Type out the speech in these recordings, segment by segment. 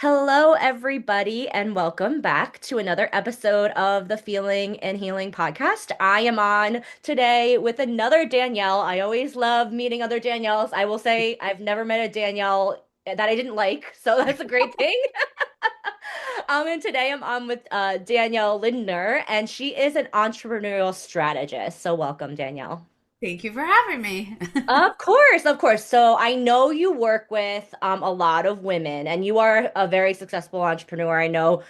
Hello, everybody, and welcome back to another episode of the Feeling and Healing podcast. I am on today with another Danielle. I always love meeting other Danielles. I will say I've never met a Danielle that I didn't like, so that's a great thing. And today I'm on with Danielle Lindner, and she is an entrepreneurial strategist. So welcome, Danielle. Thank you for having me. Of course, of course. So I know you work with a lot of women, and you are a very successful entrepreneur. I know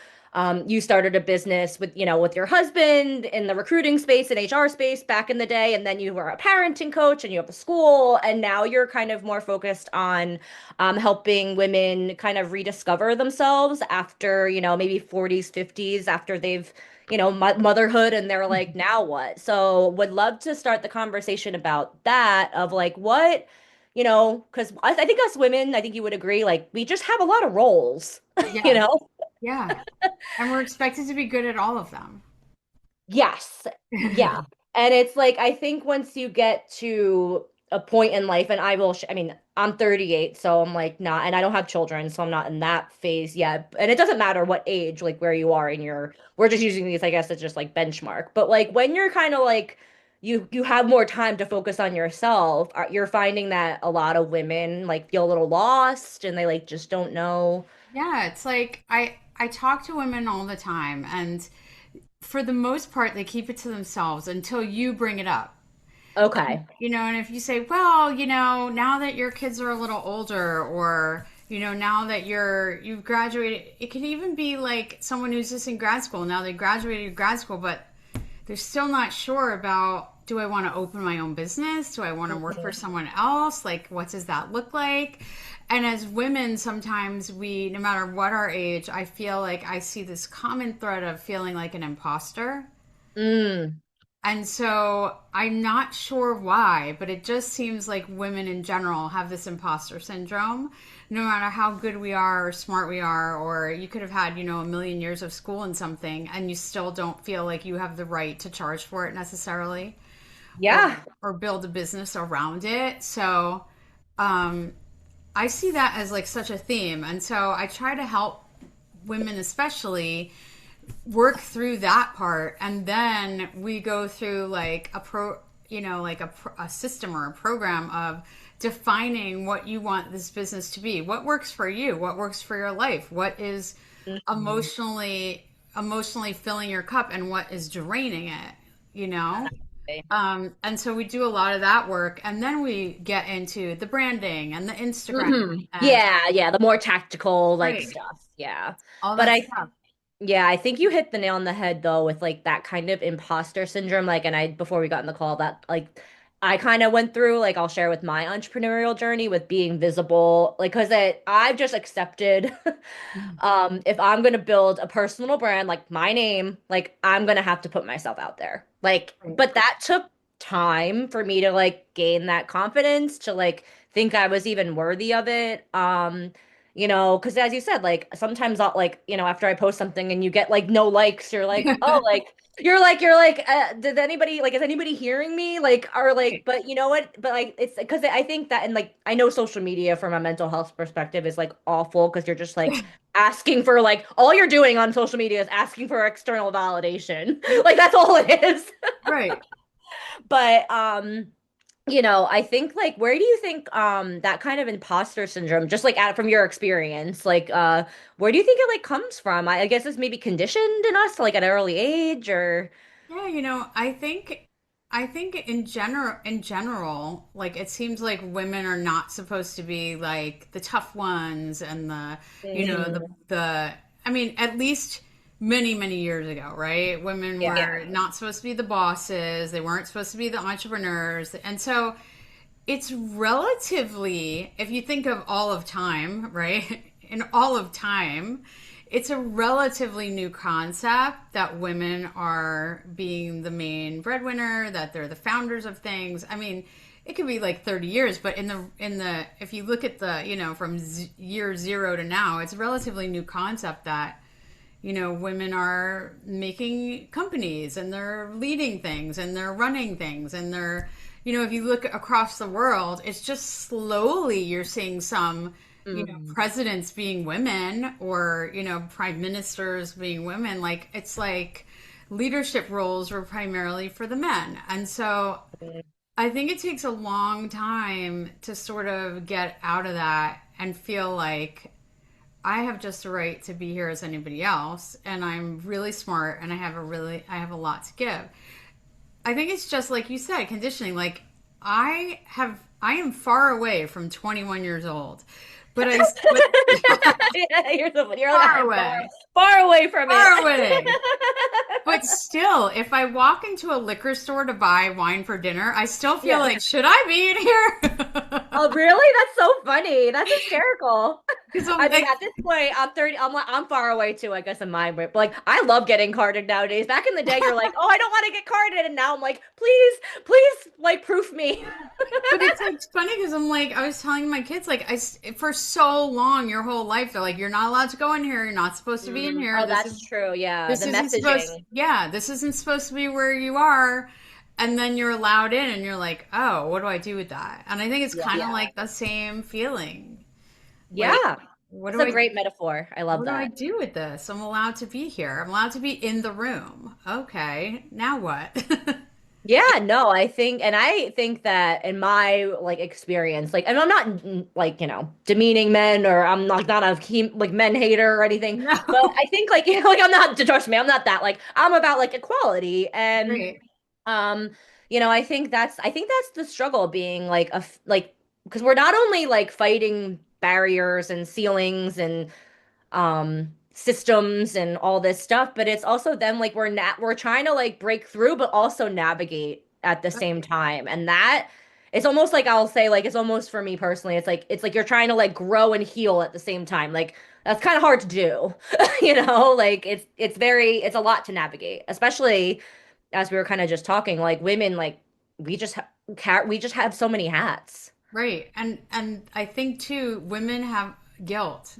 you started a business with your husband in the recruiting space and HR space back in the day, and then you were a parenting coach, and you have a school, and now you're kind of more focused on helping women kind of rediscover themselves after, maybe 40s, 50s, after they've motherhood and they're like, now what? So would love to start the conversation about that of like what, because I think us women, I think you would agree, like we just have a lot of roles, you Yes. know? Yeah. And we're expected to be good at all of them. Yes. Yeah. And it's like, I think once you get to a point in life, and I mean, I'm 38, so I'm like not, and I don't have children, so I'm not in that phase yet. And it doesn't matter what age, like where you are in we're just using these, I guess, as just like benchmark. But like when you're kind of like, you have more time to focus on yourself, you're finding that a lot of women like feel a little lost and they like just don't know. Yeah, it's like I talk to women all the time, and for the most part they keep it to themselves until you bring it up. Okay. And if you say, "Well, now that your kids are a little older or now that you've graduated," it can even be like someone who's just in grad school. Now they graduated grad school, but they're still not sure about, do I want to open my own business? Do I want to work for Mhm. someone else? Like, what does that look like? And as women, sometimes no matter what our age, I feel like I see this common thread of feeling like an imposter. Mm. And so I'm not sure why, but it just seems like women in general have this imposter syndrome. No matter how good we are or smart we are, or you could have had, a million years of school in something, and you still don't feel like you have the right to charge for it necessarily, or Yeah. or build a business around it. So um, I see that as like such a theme, and so I try to help women, especially, work through that part, and then we go through like a system or a program of defining what you want this business to be, what works for you, what works for your life, what is Mhm. emotionally filling your cup, and what is draining it you know Exactly. and so we do a lot of that work, and then we get into the branding and the Instagram and Yeah, yeah, the more tactical like right, stuff. Yeah. all But that stuff. yeah, I think you hit the nail on the head though with like that kind of imposter syndrome. Like, and I before we got in the call that like I kind of went through like I'll share with my entrepreneurial journey with being visible, like because I've just accepted if I'm gonna build a personal brand like my name, like I'm gonna have to put myself out there. Like, Right. but that took time for me to like gain that confidence to like think I was even worthy of it. Because as you said, like sometimes I'll like, after I post something and you get like no likes, you're like, oh, like you're like, did anybody like is anybody hearing me? Like, or like, Right. but you know what? But like, it's because I think that, and like, I know social media from a mental health perspective is like awful because you're just like asking for like all you're doing on social media is asking for external validation. Like that's all it is. Right. But I think like where do you think that kind of imposter syndrome, just like out from your experience, like where do you think it like comes from? I guess it's maybe conditioned in us like at an early age or Yeah, I think in general, like it seems like women are not supposed to be like the tough ones and Mhm. the I mean, at least many, many years ago, right? Women Yeah. were not supposed to be the bosses, they weren't supposed to be the entrepreneurs. And so it's relatively, if you think of all of time, right? In all of time, it's a relatively new concept that women are being the main breadwinner, that they're the founders of things. I mean, it could be like 30 years, but in the if you look at the, from year 0 to now, it's a relatively new concept that women are making companies and they're leading things and they're running things and if you look across the world, it's just slowly you're seeing some Mm. presidents being women or, prime ministers being women. Like, it's like leadership roles were primarily for the men. And so I think it takes a long time to sort of get out of that and feel like I have just a right to be here as anybody else, and I'm really smart, and I have a lot to give. I think it's just like you said, conditioning. Like I am far away from 21 years old, but Yeah, you're like far I'm away, far away from it. far away. But still, if I walk into a liquor store to buy wine for dinner, I still feel Yeah. like, should I be in here? Oh, really? That's so funny. That's hysterical. Because I'm I mean, like, at this point, I'm 30. I'm far away too, I guess, in my way. But like, I love getting carded nowadays. Back in the day, you're like, oh, I don't want to get carded, and now I'm like, please, please, like, proof me. but it's like funny because I'm like, I was telling my kids, like, for so long, your whole life, they're like, you're not allowed to go in here. You're not supposed to be in here. Oh, that's true. Yeah, This the isn't supposed, messaging. yeah, this isn't supposed to be where you are. And then you're allowed in, and you're like, oh, what do I do with that? And I think it's kind of Yeah. like the same feeling. Like, Yeah. what It's do a I great metaphor. I love what do I that. do with this? I'm allowed to be here. I'm allowed to be in the room. Okay, now what? Yeah, no, and I think that in my like experience, like, and I'm not like, demeaning men or I'm not a like men hater or anything, but No. I think like, like I'm not, trust me, I'm not that, like, I'm about like equality. And, Great. um, I think that's the struggle being like like, because we're not only like fighting barriers and ceilings and systems and all this stuff, but it's also them like we're trying to like break through but also navigate at the same time. And that it's almost like I'll say like it's almost for me personally, it's like you're trying to like grow and heal at the same time. Like that's kind of hard to do. Like it's a lot to navigate, especially as we were kind of just talking, like women, like we just have so many hats. Right. And I think too, women have guilt.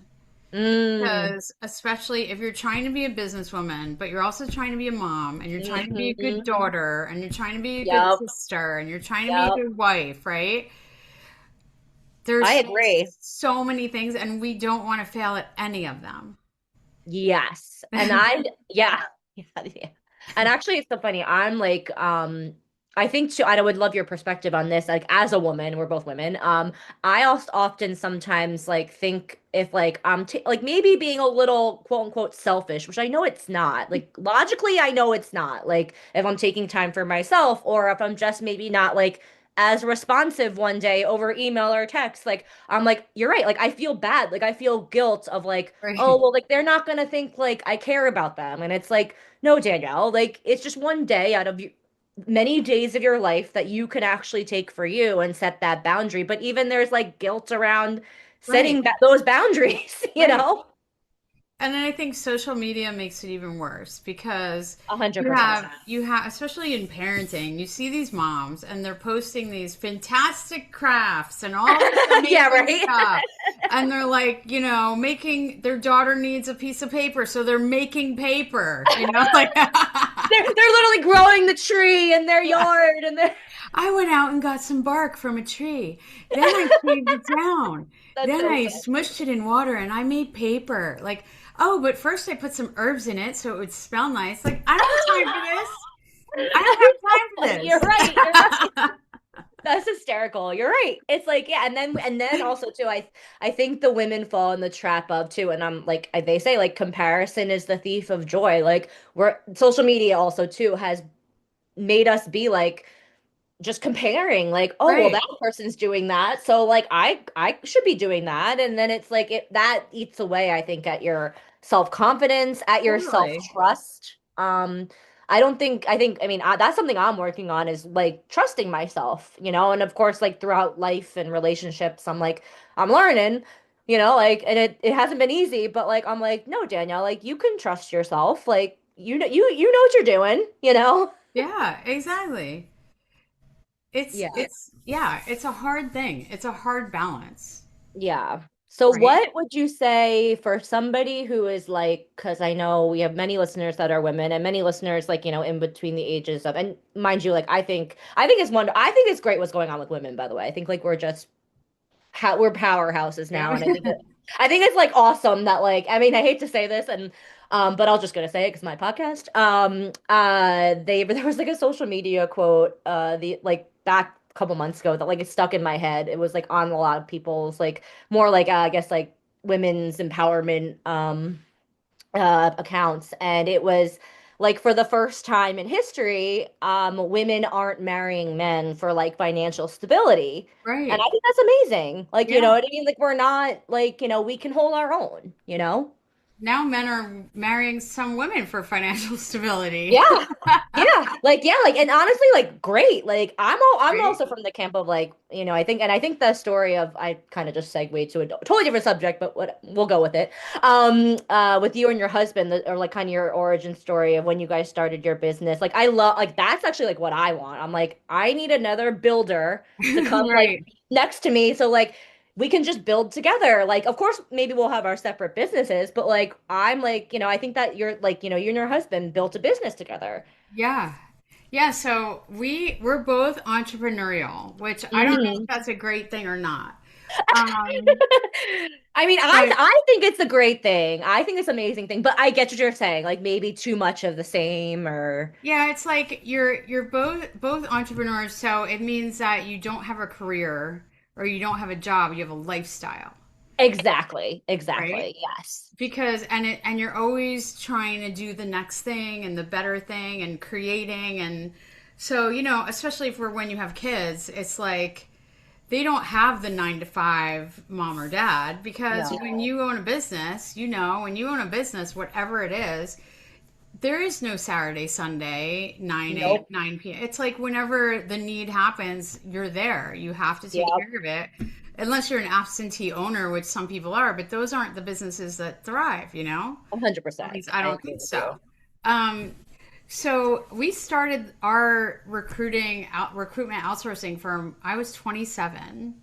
Mm. Because especially if you're trying to be a businesswoman, but you're also trying to be a mom and you're trying to be a good Hmm. daughter and you're trying to be a good Yep. sister and you're trying to be a Yep. good wife, right? I There's agree. so many things and we don't want to fail at any of them. Yes. Yeah. Yeah, yeah. And actually, it's so funny. I'm like, I think too, I would love your perspective on this. Like, as a woman, we're both women. I also often sometimes like think if like I'm t like maybe being a little quote unquote selfish, which I know it's not. Like, logically, I know it's not. Like, if I'm taking time for myself or if I'm just maybe not like as responsive one day over email or text, like, I'm like, you're right. Like, I feel bad. Like, I feel guilt of like, oh, Right. well, like they're not gonna think like I care about them. And it's like, no, Danielle, like it's just one day out of many days of your life that you can actually take for you and set that boundary. But even there's like guilt around Right. setting those boundaries, Right. And then I think social media makes it even worse because 100%. you have especially in parenting, you see these moms and they're posting these fantastic crafts and all this Yeah, amazing right. stuff. And they're like, making their daughter needs a piece of paper, so they're making paper, like They're literally growing the tree in their yeah. yard and they're I went out and got some bark from a tree. Then I shaved it down. that's Then so I funny. smushed it in water and I made paper. Like, oh, but first I put some herbs in it so it would smell nice. Like, I don't have time for this. I don't You're have right. You're right. time for this. That's hysterical. You're right. It's like, yeah, and then also too, I think the women fall in the trap of too, and I'm like they say like comparison is the thief of joy. Like we're social media also too has made us be like just comparing like, oh well that Right. person's doing that, so like I should be doing that. And then it's like it that eats away, I think, at your self-confidence, at your Totally. self-trust. I mean, that's something I'm working on, is like trusting myself, and of course like throughout life and relationships I'm learning, like, and it hasn't been easy, but like I'm like, no, Danielle, like you can trust yourself, like you know what you're doing. Yeah, exactly. It's Yeah. it's yeah, it's a hard thing. It's a hard balance, Yeah. So right? what would you say for somebody who is like, because I know we have many listeners that are women and many listeners like, in between the ages of, and mind you, like I think it's great what's going on with women, by the way. I think like we're just we're powerhouses now, Yeah. and I think it's like awesome that like I mean I hate to say this and but I'll just gonna say it because my podcast. They there was like a social media quote the like back a couple months ago that like it stuck in my head. It was like on a lot of people's like more like I guess like women's empowerment accounts, and it was like for the first time in history, women aren't marrying men for like financial stability. And I Right. think that's amazing. Like, you know Yeah. what I mean? Like we're not like, we can hold our own, you know? Now men are marrying some women for financial stability. Yeah. Yeah, like and honestly like great. Like I'm Right? also from the camp of like, I think the story of I kind of just segued to a totally different subject, but what we'll go with it. With you and your husband or like kind of your origin story of when you guys started your business. Like I love like that's actually like what I want. I'm like I need another builder to come like Right. next to me so like we can just build together. Like, of course, maybe we'll have our separate businesses, but like, I'm like, I think that you're like, you and your husband built a business together. Yeah. Yeah, so we're both entrepreneurial, which I don't know if Hmm. that's a great thing or not. Um, I mean, but I think it's a great thing. I think it's an amazing thing, but I get what you're saying. Like maybe too much of the same or yeah, it's like you're both entrepreneurs, so it means that you don't have a career or you don't have a job, you have a lifestyle, exactly, right? exactly. Yes. Because and you're always trying to do the next thing and the better thing and creating and so, especially for when you have kids, it's like they don't have the 9 to 5 mom or dad because No. when you own a business, when you own a business, whatever it is, there is no Saturday, Sunday, 9 Nope. 9 p.m. It's like whenever the need happens, you're there. You have to take Yep. care of it. Unless you're an absentee owner, which some people are, but those aren't the businesses that thrive. At 100%. least I I don't agree think with so. you. Um, so we started our recruitment outsourcing firm. I was 27.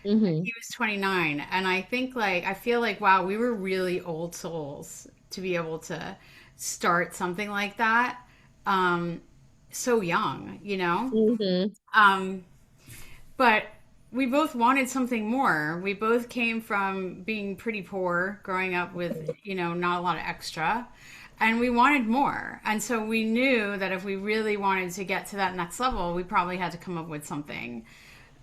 Hmm. He was 29. And I feel like, wow, we were really old souls to be able to start something like that um, so young. Hmm. Um, but we both wanted something more. We both came from being pretty poor, growing up with, not a lot of extra. And we wanted more. And so we knew that if we really wanted to get to that next level, we probably had to come up with something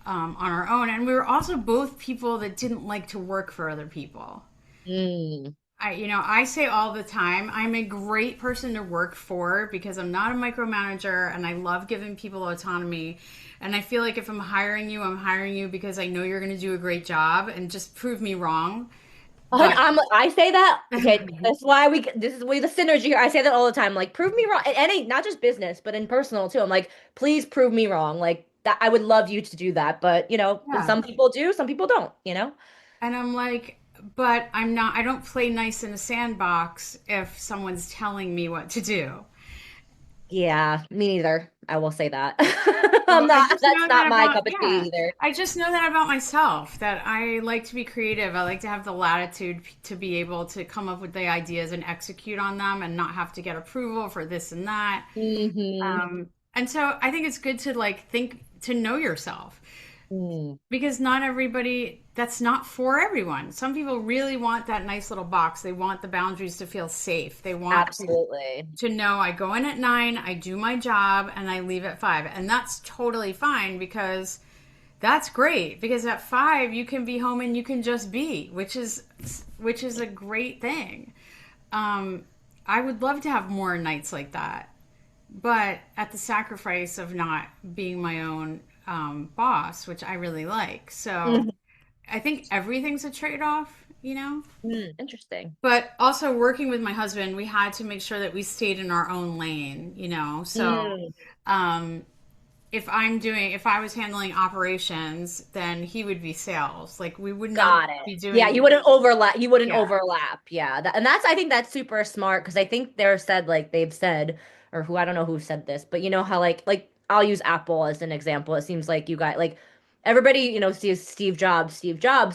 on our own. And we were also both people that didn't like to work for other people. Mm. I say all the time, I'm a great person to work for because I'm not a micromanager and I love giving people autonomy. And I feel like if I'm hiring you because I know you're going to do a great job and just prove me wrong. But I say that. Okay, that's why this is we the synergy here. I say that all the time. Like, prove me wrong, and any not just business, but in personal too. I'm like, please prove me wrong. Like that, I would love you to do that, but yeah. some people do, some people don't. And I'm like, but I don't play nice in a sandbox if someone's telling me what to do. Yeah, me neither. I will say that. So I'm I not. just That's know that not my about, cup of yeah, tea either. I just know that about myself, that I like to be creative. I like to have the latitude to be able to come up with the ideas and execute on them and not have to get approval for this and that. Hmm. And so I think it's good to like think to know yourself Mm, because not everybody, that's not for everyone. Some people really want that nice little box. They want the boundaries to feel safe. They want absolutely. to know I go in at 9, I do my job, and I leave at 5. And that's totally fine because that's great because at 5 you can be home and you can just be, which is a great thing. Um, I would love to have more nights like that, but at the sacrifice of not being my own boss, which I really like. So Mhm. I think everything's a trade-off. Interesting. But also working with my husband, we had to make sure that we stayed in our own lane. So Mm, um, if I was handling operations, then he would be sales. Like we would not got it. be Yeah, doing, you wouldn't overlap. You wouldn't yeah, overlap. Yeah, and that's I think that's super smart because I think they're said like they've said or who I don't know who said this, but you know how like I'll use Apple as an example. It seems like you got like everybody sees Steve Jobs,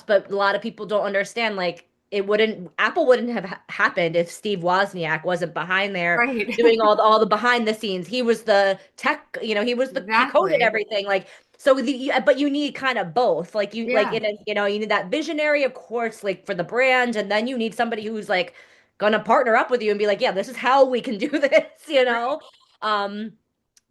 but a lot of people don't understand like it wouldn't Apple wouldn't have happened if Steve Wozniak wasn't behind there right. doing all the behind the scenes. He was the tech, he was he coded Exactly. everything. Like So but you need kind of both. Like you like Yeah. in a, you need that visionary, of course, like for the brand, and then you need somebody who's like gonna partner up with you and be like, yeah, this is how we can do this, you Right. know? Um,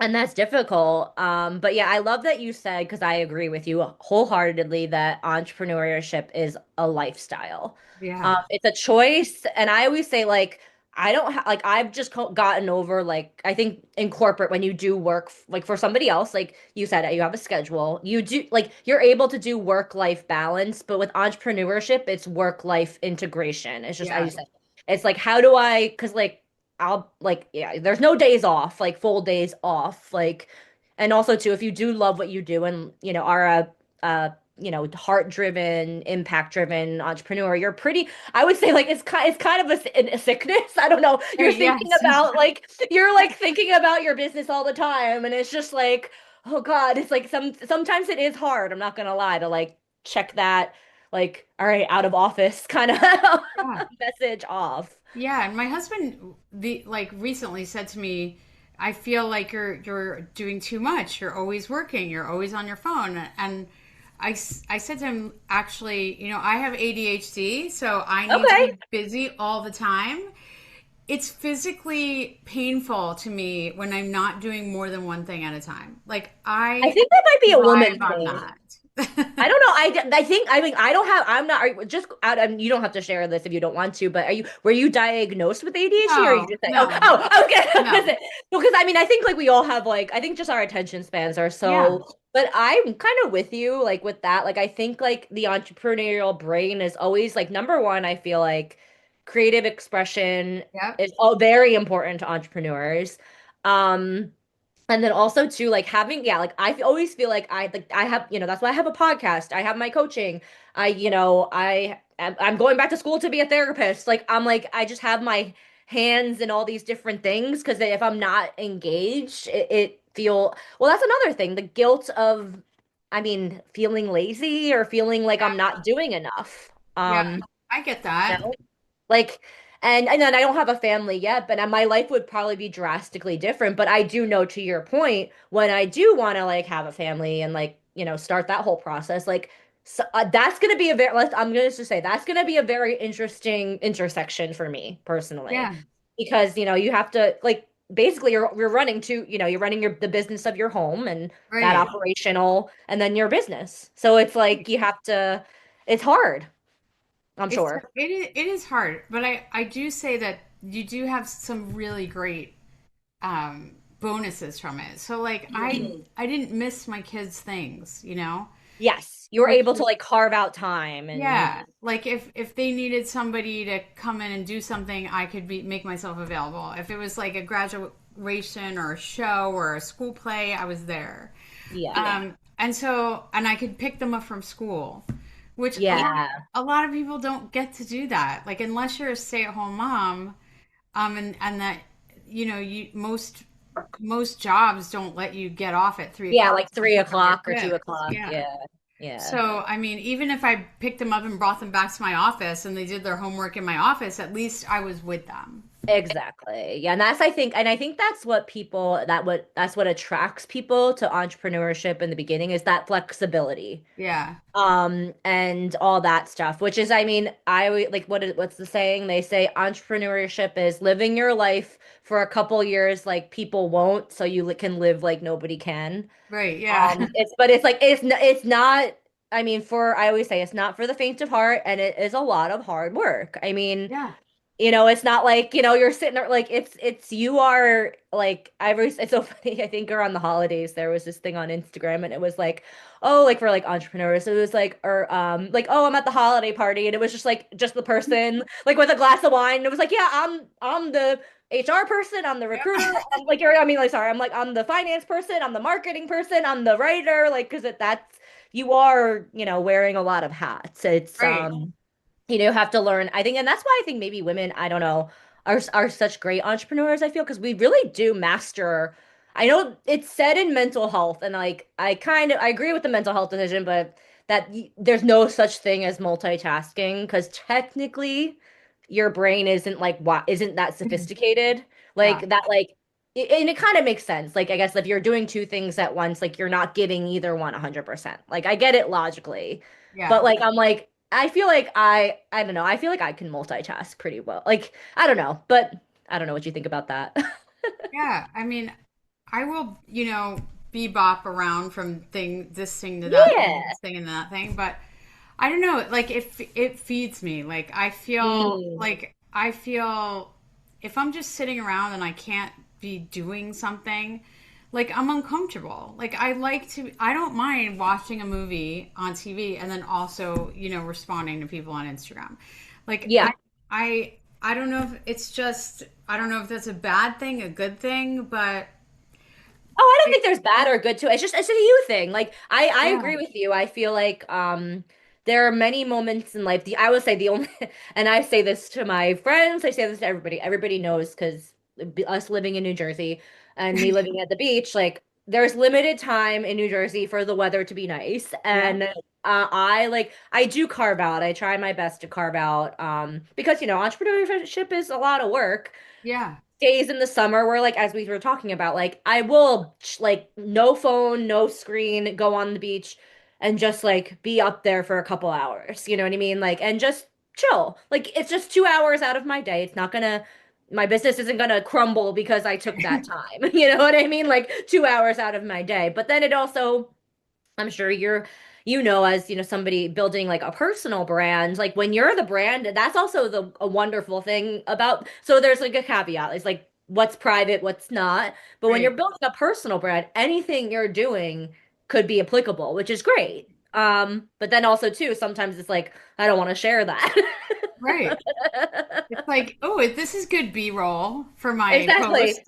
and that's difficult. But yeah, I love that you said, because I agree with you wholeheartedly, that entrepreneurship is a lifestyle. Yeah. It's a choice. And I always say, like, I don't ha like, I've just gotten over, like, I think in corporate, when you do work, like, for somebody else, like you said, you have a schedule, you do, like, you're able to do work-life balance. But with entrepreneurship, it's work-life integration. It's just, as Yeah. you said, it's like, how do I, because, like, I'll like yeah, there's no days off, like full days off, like and also too if you do love what you do and are heart-driven, impact-driven entrepreneur, you're pretty I would say like it's kind of a sickness. I don't know. You're Right. thinking Yes. about like you're like thinking about your business all the time and it's just like oh God, it's like sometimes it is hard, I'm not gonna lie, to like check that like all right, out of office kind of Yeah. message off. Yeah, and my husband recently said to me, "I feel like you're doing too much. You're always working. You're always on your phone." And I said to him, "Actually, I have ADHD, so I need to Okay. be busy all the time. It's physically painful to me when I'm not doing more than one thing at a time. Like I I think that might be a thrive woman on thing. I that." don't know. I mean, I don't have, I'm not, just out, you don't have to share this if you don't want to, but were you diagnosed with ADHD or are you No, just like, no, okay. no. Because I mean, I think like we all have like, I think just our attention spans are Yeah. so, but I'm kind of with you like with that. Like, I think like the entrepreneurial brain is always like number one, I feel like creative expression Yep. is all very important to entrepreneurs. Um, and then also too, like having, yeah, like always feel like I have, that's why I have a podcast. I have my coaching. I'm going back to school to be a therapist. Like I'm like I just have my hands in all these different things because if I'm not engaged, it feel well. That's another thing, the guilt of, I mean, feeling lazy or feeling like I'm Yeah. not doing enough. Yeah. I get You that. know? Like, and then I don't have a family yet, but my life would probably be drastically different. But I do know, to your point, when I do want to like have a family and like, start that whole process, like so, that's gonna be a very, I'm gonna just say that's gonna be a very interesting intersection for me personally, Yeah. because you have to like basically you're running to, you're running the business of your home and that Right. operational and then your business. So it's like you have to, it's hard, I'm It's sure. it is hard, but I do say that you do have some really great bonuses from it. So like I didn't miss my kids' things. Yes, you were Which able to like carve out time and yeah, like if they needed somebody to come in and do something, I could make myself available. If it was like a graduation or a show or a school play, I was there. yeah. And I could pick them up from school, which Yeah. a lot of people don't get to do that. Like unless you're a stay-at-home mom, and that you most jobs don't let you get off at three Yeah, o'clock like to three pick up your o'clock or two kids. o'clock. Yeah. Yeah. Yeah. So, I mean, even if I picked them up and brought them back to my office and they did their homework in my office, at least I was with them. Exactly. Yeah, and I think that's what attracts people to entrepreneurship in the beginning, is that flexibility. Yeah. And all that stuff, which is, I mean, like what's the saying? They say entrepreneurship is living your life for a couple years like people won't, so you can live like nobody can. Right. Yeah. It's like it's not, I mean, I always say it's not for the faint of heart, and it is a lot of hard work. I mean, Yeah. it's not like, you're sitting there like you are like it's so funny. I think around the holidays there was this thing on Instagram and it was like, oh, like for like entrepreneurs. It was like, or like, oh, I'm at the holiday party, and it was just the person like with a glass of wine. And it was like, yeah, I'm the HR person, I'm the recruiter. Yeah. I'm like I mean, like, sorry, I'm like, I'm the finance person, I'm the marketing person, I'm the writer, like, because that's, you are, wearing a lot of hats. It's Right. you have to learn, I think, and that's why I think maybe women, I don't know, are such great entrepreneurs, I feel, because we really do master. I know it's said in mental health, and like I agree with the mental health decision, but there's no such thing as multitasking, because technically your brain isn't like what isn't that sophisticated Yeah. like that, like and it kind of makes sense. Like, I guess if you're doing two things at once, like you're not giving either one 100%. Like, I get it logically, but Yeah. like, I'm like, I feel like I don't know. I feel like I can multitask pretty well. Like, I don't know, but I don't know what you think about that. Yeah. I mean, I will, bebop around from this thing to that thing, Yeah. this thing and that thing, but I don't know, like it feeds me. Mm. I feel if I'm just sitting around and I can't be doing something, like I'm uncomfortable. Like I don't mind watching a movie on TV and then also, responding to people on Instagram. Like Yeah. I don't know if it's just I don't know if that's a bad thing, a good thing, but Oh, I don't it, think there's bad or good to it. It's just it's a you thing. Like I yeah, agree with you. I feel like there are many moments in life. I would say the only and I say this to my friends, I say this to everybody. Everybody knows because us living in New Jersey and me living at the beach, like there's limited time in New Jersey for the weather to be nice. yeah, And I do carve out. I try my best to carve out because entrepreneurship is a lot of work yeah, days in the summer where like as we were talking about like I will like no phone, no screen, go on the beach and just like be up there for a couple hours. You know what I mean? Like and just chill. Like it's just 2 hours out of my day. It's not gonna my business isn't gonna crumble because I took that time. You know what I mean? Like 2 hours out of my day. But then it also I'm sure as somebody building like a personal brand, like when you're the brand, that's also a wonderful thing about. So there's like a caveat. It's like what's private, what's not. But when you're right, building a personal brand, anything you're doing could be applicable, which is great. But then also too, sometimes it's like I don't want to share that. right. It's like, oh, this is good B-roll for my post. Exactly.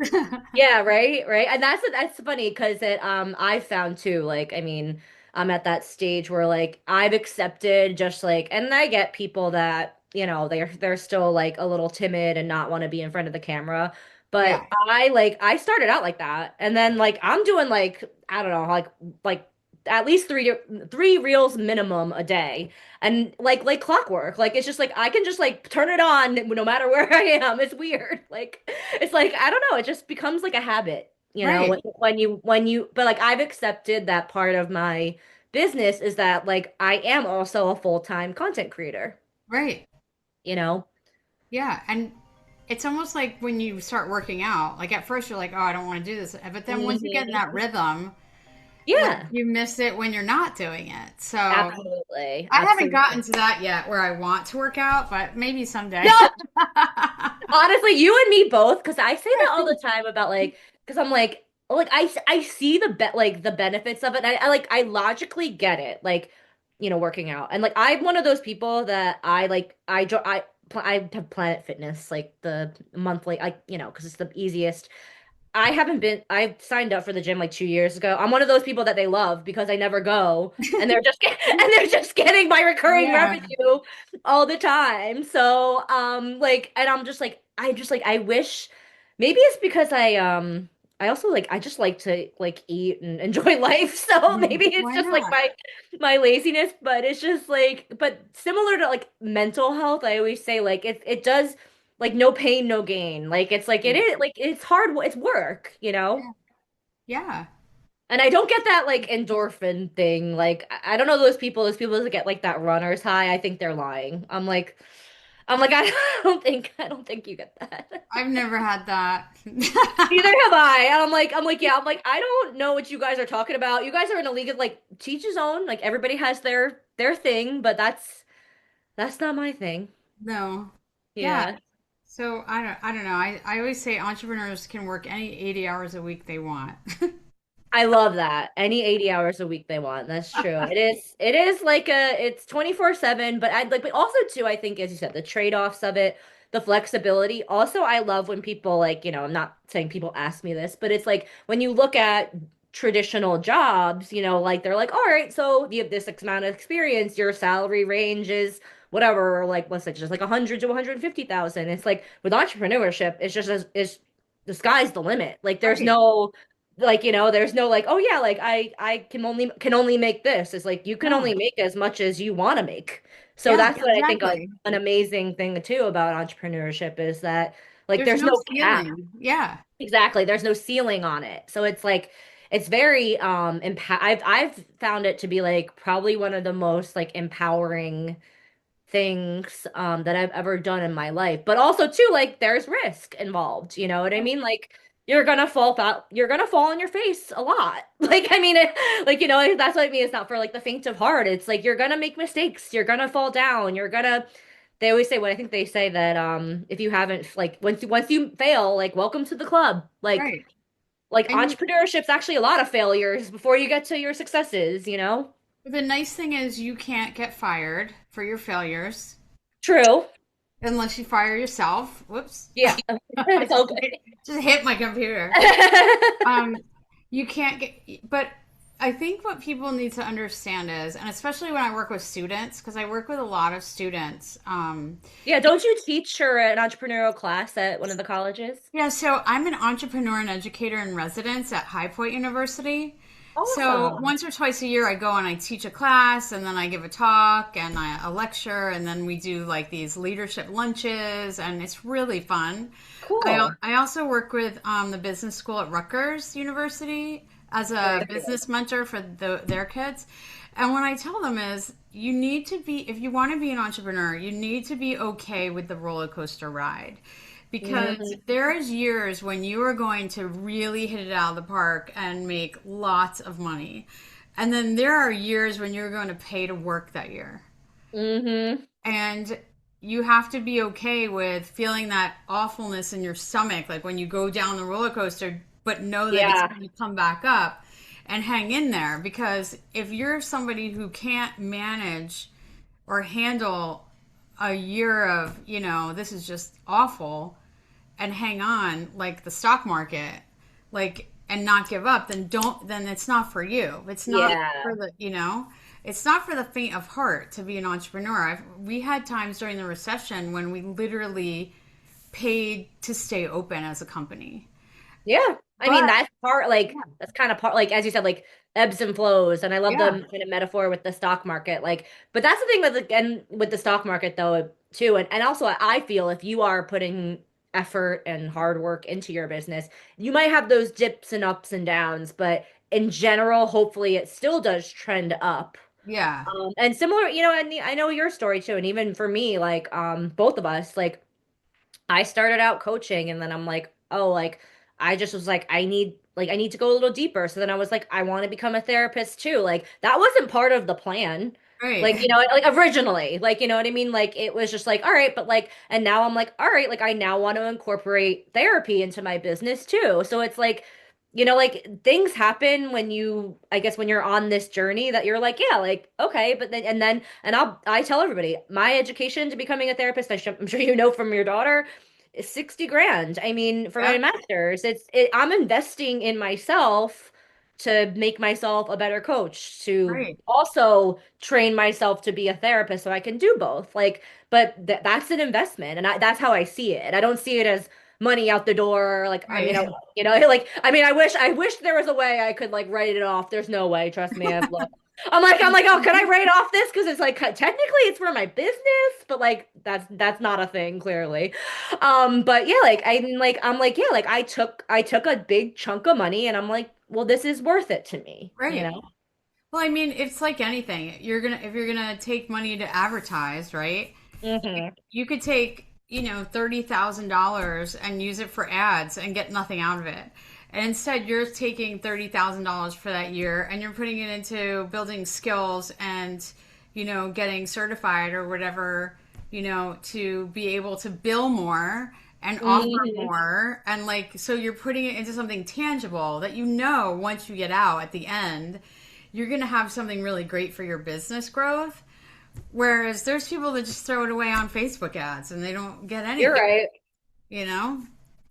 Yeah, right, right. And that's funny because it I found too, like, I mean, I'm at that stage where like I've accepted just like and I get people that, they're still like a little timid and not want to be in front of the camera. Yeah, But I started out like that. And then like I'm doing like, I don't know, like at least three reels minimum a day. And like clockwork. Like it's just like I can just like turn it on no matter where I am. It's weird. Like it's like I don't know, it just becomes like a habit, right, but like I've accepted that part of my business is that like I am also a full-time content creator, right. you know? Yeah, and it's almost like when you start working out. Like at first you're like, "Oh, I don't want to do this." But then once you get in that Hmm. rhythm, like Yeah, you miss it when you're not doing it. So, absolutely. I haven't Absolutely. gotten to that yet where I want to work out, but maybe someday. No, honestly, you and me both, because I say that all the time about like, because I'm like I see the benefits of it. I logically get it, like working out, and like I'm one of those people that I have Planet Fitness, like the monthly, because it's the easiest. I signed up for the gym like 2 years ago. I'm one of those people that they love because I never go and they're just getting my recurring Yeah, revenue all the time. So, and I'm just like, I wish maybe it's because I also like, I just like to like eat and enjoy life. So maybe it's why just like not? my laziness, but it's just like, but similar to like mental health, I always say like it does like no pain, no gain. Like it's like it Yeah, is like it's hard, it's work. yeah, yeah. And I don't get that like endorphin thing. Like I don't know those people that get like that runner's high. I think they're lying. I'm like I don't think you get that. I've never had that. Neither have I. And I'm like, yeah, I'm like, I don't know what you guys are talking about. You guys are in a league of like teach his own. Like everybody has their thing, but that's not my thing. No. Yeah. Yeah. So I don't know. I always say entrepreneurs can work any 80 hours a week they want. I love that. Any 80 hours a week they want. That's true. It is like it's 24/7, but but also too, I think as you said, the trade-offs of it, the flexibility. Also, I love when people like, I'm not saying people ask me this, but it's like when you look at traditional jobs, like they're like, all right, so you have this X amount of experience, your salary range is whatever, like let's say just like 100 to 150,000. It's like with entrepreneurship, it's just as it's the sky's the limit. Like there's Right. no like there's no like oh yeah like I can only make this. It's like you can No. only make as much as you want to make. So Yeah, that's what I think like exactly. an amazing thing too about entrepreneurship is that like There's there's no no cap. ceiling. Yeah. Exactly. There's no ceiling on it. So it's like it's very I've found it to be like probably one of the most like empowering things that I've ever done in my life. But also too, like there's risk involved, you know what I mean? Like you're gonna fall on your face a lot. Like I mean like you know, that's what I mean. It's not for like the faint of heart. It's like you're gonna make mistakes, you're gonna fall down, you're gonna they always say what I think they say that if you haven't like once you fail, like welcome to the club. Right. Like And you, entrepreneurship's actually a lot of failures before you get to your successes, you know? the nice thing is you can't get fired for your failures True. unless you fire yourself. Whoops. Yeah. I It's okay. just hit my computer. Um, you can't get, but I think what people need to understand is, and especially when I work with students, because I work with a lot of students. Yeah, don't you teach her an entrepreneurial class at one of the colleges? Yeah, so I'm an entrepreneur and educator in residence at High Point University. So Awesome. once or twice a year, I go and I teach a class, and then I give a talk and a lecture, and then we do like these leadership lunches, and it's really fun. Cool. I also work with the business school at Rutgers University as a Very cool. business mentor for their kids. And what I tell them is, you need to be, if you want to be an entrepreneur, you need to be okay with the roller coaster ride. Because Mhm. there is years when you are going to really hit it out of the park and make lots of money. And then there are years when you're going to pay to work that year. Mhm. And you have to be okay with feeling that awfulness in your stomach, like when you go down the roller coaster, but know that it's Yeah. going to come back up and hang in there. Because if you're somebody who can't manage or handle a year of, this is just awful, and hang on like the stock market, like, and not give up, then it's not for you. It's not Yeah. for it's not for the faint of heart to be an entrepreneur. We had times during the recession when we literally paid to stay open as a company. Yeah. I mean, But that's part, like, yeah, that's kind of part, like, as you said, like, ebbs and flows. And I love the yeah, kind of metaphor with the stock market. Like, but that's the thing with, and with the stock market, though, too. And also, I feel if you are putting effort and hard work into your business, you might have those dips and ups and downs, but in general, hopefully, it still does trend up. yeah, And similar, you know, and I know your story too. And even for me, like, both of us, like, I started out coaching and then I'm like, oh, like I just was like, I need to go a little deeper. So then I was like, I want to become a therapist too. Like that wasn't part of the plan. Like, right, you know, like originally, like, you know what I mean? Like it was just like, all right, but like, and now I'm like, all right, like I now want to incorporate therapy into my business too. So it's like, you know, like things happen when you, I guess, when you're on this journey that you're like, yeah, like, okay, but I tell everybody, my education to becoming a therapist, I'm sure you know from your daughter, is 60 grand. I mean, for my yep, master's, I'm investing in myself to make myself a better coach, to right, also train myself to be a therapist so I can do both. Like, but that's an investment, and that's how I see it. I don't see it as money out the door. Like, I mean, right, you know, like, I mean, I wish there was a way I could like write it off. There's no way. Trust me, I've looked. I'm like, oh, can I write off this? Because it's like technically it's for my business, but like that's not a thing, clearly. But yeah, like I'm like, yeah, like I took a big chunk of money and I'm like, well, this is worth it to me, you right. know? Well, I mean, it's like anything. If you're gonna take money to advertise, right? Hmm. You could take, $30,000 and use it for ads and get nothing out of it. And instead, you're taking $30,000 for that year and you're putting it into building skills and, getting certified or whatever, to be able to bill more and offer Hmm. more. And like, so you're putting it into something tangible that once you get out at the end, you're going to have something really great for your business growth. Whereas there's people that just throw it away on Facebook ads and they don't get You're anything, right. you know?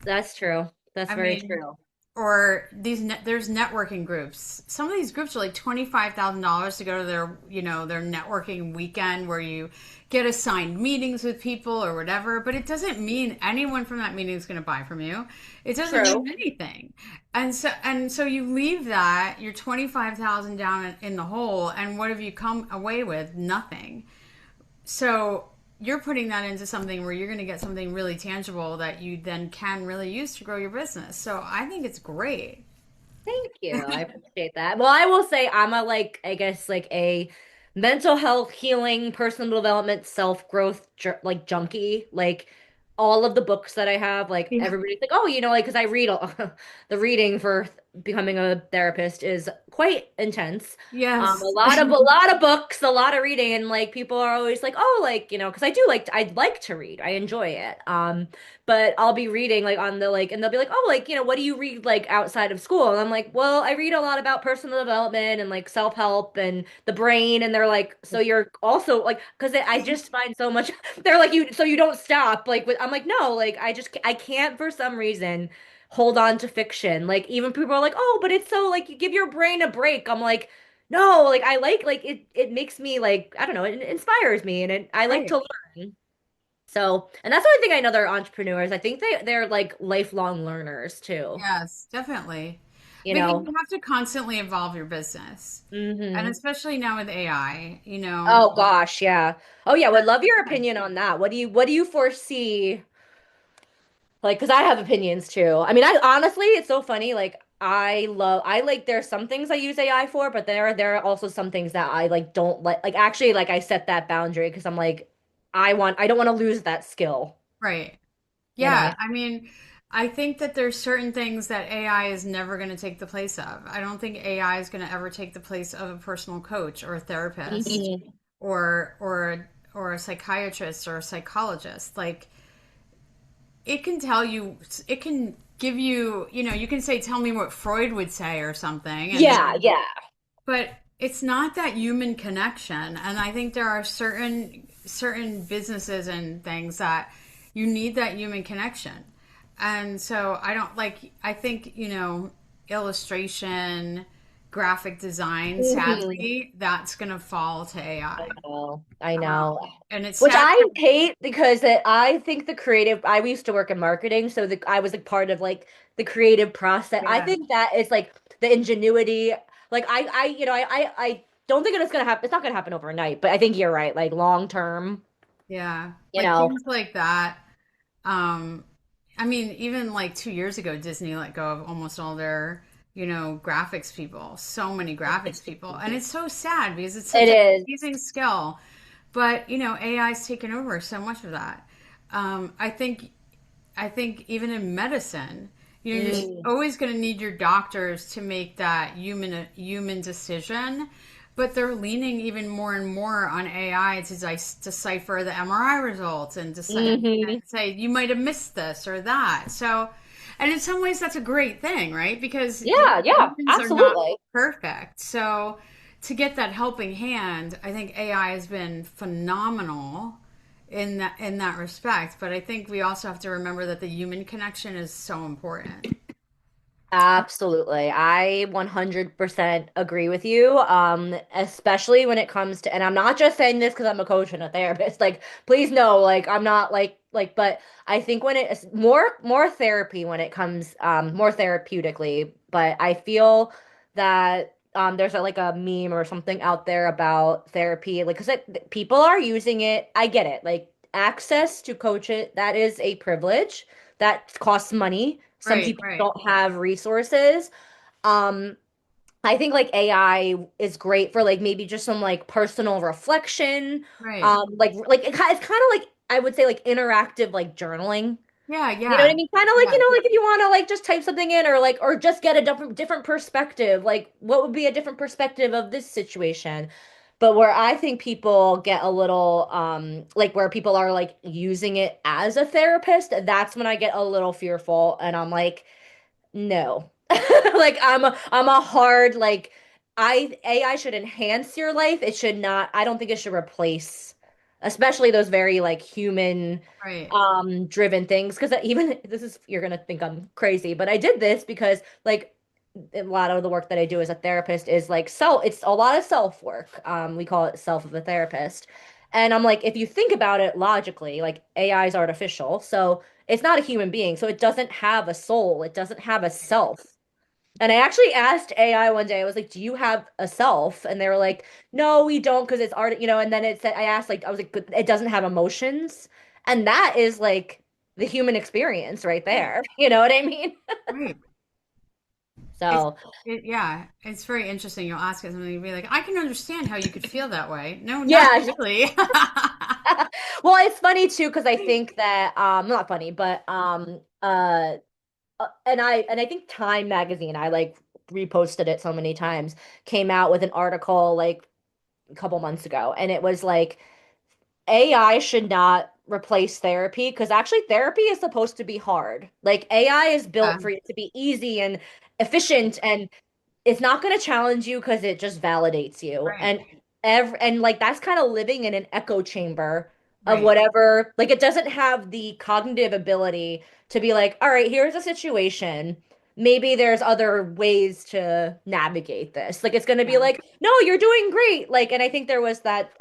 That's true. That's I very mean, true. or there's networking groups. Some of these groups are like $25,000 to go to their networking weekend where you get assigned meetings with people or whatever, but it doesn't mean anyone from that meeting is going to buy from you. It doesn't mean True. anything. And so you leave that, you're 25,000 down in the hole, and what have you come away with? Nothing. So you're putting that into something where you're going to get something really tangible that you then can really use to grow your business. So I think it's great. Thank you. I appreciate that. Well, I will say I'm a like I guess like a mental health healing, personal development, self-growth like junkie. Like all of the books that I have, like Yeah. everybody's like, "Oh, like because I read the reading for becoming a therapist is quite intense. A Yes. lot of books, a lot of reading, and like people are always like, "Oh, like, because I'd like to read. I enjoy it." But I'll be reading like on the like, and they'll be like, oh, like, what do you read like outside of school? And I'm like, well, I read a lot about personal development and like self-help and the brain. And they're like, so you're also like, because I just find so much, they're like, so you don't stop. Like, I'm like, no, like, I can't for some reason hold on to fiction. Like, even people are like, oh, but it's so like, you give your brain a break. I'm like, no, like, I like it makes me like, I don't know, it inspires me and I like Right. to learn. So, and that's why I think I know they're entrepreneurs. I think they're like lifelong learners too, Yes, definitely. you Because know. you have to constantly evolve your business. And Hmm. especially now with AI, Oh gosh, yeah. Oh yeah, would love your opinion on that. What do you foresee? Like, because I have opinions too. I mean, I honestly, it's so funny. Like, I like there's some things I use AI for, but there are also some things that I like don't like. Like actually, like I set that boundary because I'm like, I don't want to lose that skill, right. you know. Yeah, I mean, I think that there's certain things that AI is never going to take the place of. I don't think AI is going to ever take the place of a personal coach or a therapist Mhm. or a psychiatrist or a psychologist. Like it can tell you, it can give you, you can say, "Tell me what Freud would say" or something, Yeah, yeah. but it's not that human connection. And I think there are certain businesses and things that you need that human connection. And so I don't like, I think, illustration, graphic design, Mhm. sadly, that's going to fall to I AI. know. I Um, know. and it's Which sad. I hate because I think the creative, I used to work in marketing, so I was like part of like the creative process. I Yeah. think that is like the ingenuity. Like I don't think it's gonna happen. It's not gonna happen overnight, but I think you're right. Like long term, Yeah. you Like know. things like that. Um, I mean, even like 2 years ago, Disney let go of almost all their, graphics people, so many graphics people. And it's so sad because it's It such an is. amazing skill. But, AI's taken over so much of that. I think even in medicine, you're Mm, always going to need your doctors to make that human decision, but they're leaning even more and more on AI to decipher the MRI results and hmm. say you might have missed this or that. So, and in some ways, that's a great thing, right? Because Yeah, yeah, humans are not absolutely. perfect. So, to get that helping hand, I think AI has been phenomenal in that respect. But I think we also have to remember that the human connection is so important. Absolutely. I 100% agree with you. Especially when it comes to, and I'm not just saying this because I'm a coach and a therapist. Like, please know, like, I'm not but I think when it's more therapy when it comes, more therapeutically, but I feel that, there's like a meme or something out there about therapy, like, because people are using it. I get it. Like, access to coach it, that is a privilege that costs money. Some Right, people right, don't have resources. Um, I think like AI is great for like maybe just some like personal reflection. right. It's kind of like I would say like interactive like journaling. Yeah, You know what I yeah, mean? Kind of like, yeah. like if you want to like just type something in or like or just get a different perspective. Like what would be a different perspective of this situation? But where I think people get a little like where people are like using it as a therapist, that's when I get a little fearful and I'm like, no. Like I'm a hard like AI should enhance your life. It should not, I don't think it should replace, especially those very like human Right, driven things. Because even this is, you're gonna think I'm crazy, but I did this because like a lot of the work that I do as a therapist is like it's a lot of self work. We call it self of a therapist. And I'm like, if you think about it logically, like AI is artificial, so it's not a human being, so it doesn't have a soul, it doesn't have a self. And I actually asked AI one day, I was like, do you have a self? And they were like, no, we don't because it's art, and then it said, I asked, like, I was like, "But it doesn't have emotions. And that is like the human experience right Right. there. You know what I mean? Right. It's So, yeah, it's very interesting. You'll ask it something, you'll be like, I can understand how you could feel that way. No, not yeah. really. Well, it's funny too, because I think that, not funny, but, and I think Time magazine, I like reposted it so many times, came out with an article like a couple months ago, and it was like AI should not replace therapy because actually therapy is supposed to be hard. Like AI is built Yeah, for it to be easy and efficient, and it's not going to challenge you because it just validates you. right, And like that's kind of living in an echo chamber of right. whatever. Like it doesn't have the cognitive ability to be like, all right, here's a situation. Maybe there's other ways to navigate this. Like it's going to be Yeah, like, no, you're doing great. Like, and I think there was that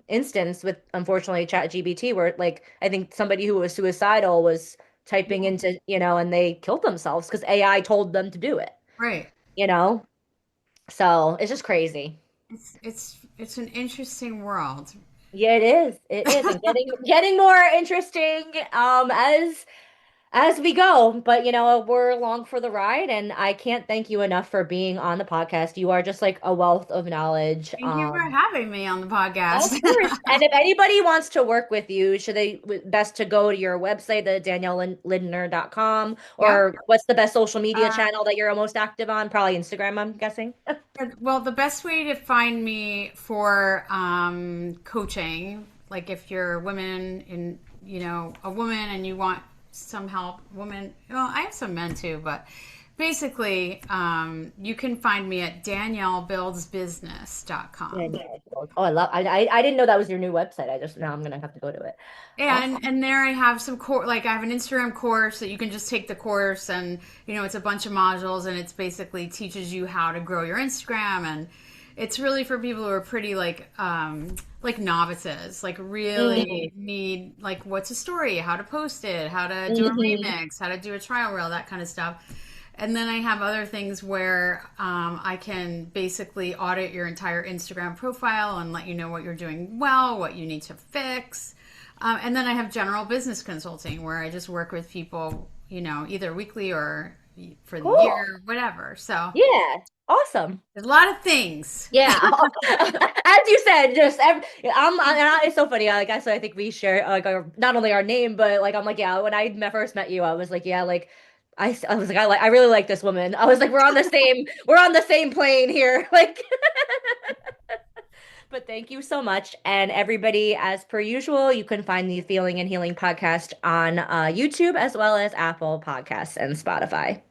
instance with unfortunately ChatGPT where like I think somebody who was suicidal was typing yeah, into, and they killed themselves because AI told them to do it, right. you know? So it's just crazy. It's an interesting world. Yeah, it is. It is, and getting more interesting as we go. But we're along for the ride, and I can't thank you enough for being on the podcast. You are just like a wealth of knowledge. Thank you for having me on the Of podcast. course. And if anybody wants to work with you, should they best to go to your website, the daniellelindner.com, Yep. or what's the best social media Uh, channel that you're most active on? Probably Instagram, I'm guessing. well, the best way to find me for coaching, like if you're a woman in, a woman and you want some help, woman, well, I have some men too, but basically, you can find me at Yeah, daniellebuildsbusiness.com. yeah. Oh, I didn't know that was your new website. I just now I'm gonna have to go to it. And Awesome. and there I have some like I have an Instagram course that you can just take the course, and it's a bunch of modules, and it's basically teaches you how to grow your Instagram, and it's really for people who are pretty like novices, like Hmm. really need like what's a story, how to post it, how to do a Hmm. remix, how to do a trial reel, that kind of stuff. And then I have other things where I can basically audit your entire Instagram profile and let you know what you're doing well, what you need to fix. And then I have general business consulting where I just work with people, either weekly or for the Cool. year, whatever. So Yeah. Awesome. there's a lot of things. Yeah. As you said, just it's so funny. Like I said, I think we share like not only our name, but like I'm like, yeah, when first met you, I was like, yeah, like I was like, I really like this woman. I was like, we're on the same plane here. Like, but thank you so much. And everybody, as per usual, you can find the Feeling and Healing podcast on YouTube as well as Apple Podcasts and Spotify.